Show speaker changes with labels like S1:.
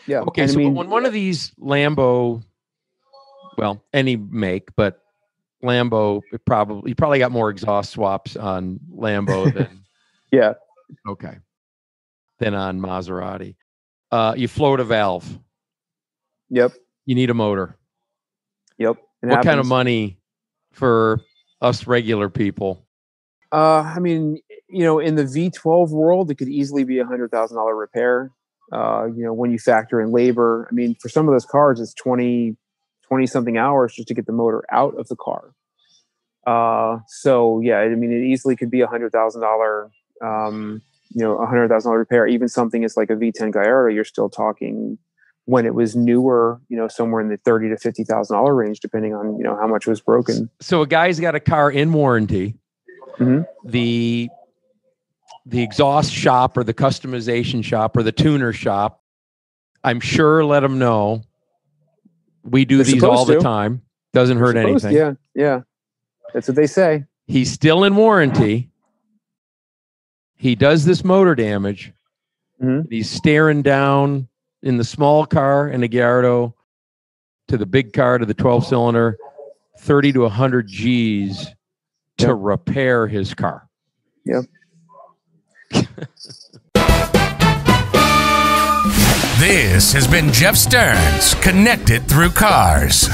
S1: Yeah.
S2: Okay,
S1: and
S2: so
S1: I mean,
S2: when one of these Lambo, well, any make, but Lambo, you probably got more exhaust swaps on Lambo than
S1: yeah.
S2: than on Maserati. You float a valve.
S1: Yep.
S2: You need a motor.
S1: Yep.
S2: What kind of money for us regular people?
S1: I mean, in the V12 world, it could easily be $100,000 repair. When you factor in labor, I mean, for some of those cars, it's 20 something hours just to get the motor out of the car. So yeah, I mean, it easily could be $100,000, $100,000 repair. Even something as like a V10 Gallardo, you're still talking, when it was newer, somewhere in the $30,000 to $50,000 range, depending on, how much was broken.
S2: So a guy's got a car in warranty.
S1: Mm-hmm.
S2: The exhaust shop or the customization shop or the tuner shop, I'm sure, let them know we do these all the time. Doesn't hurt anything.
S1: Yeah. That's what they say.
S2: He's still in warranty. He does this motor damage.
S1: Mm-hmm.
S2: He's staring down in the small car and the Gallardo to the big car, to the 12-cylinder, 30 to 100 G's to repair his car.
S1: Yep.
S3: This has been Jeff Stearns, Connected Through Cars.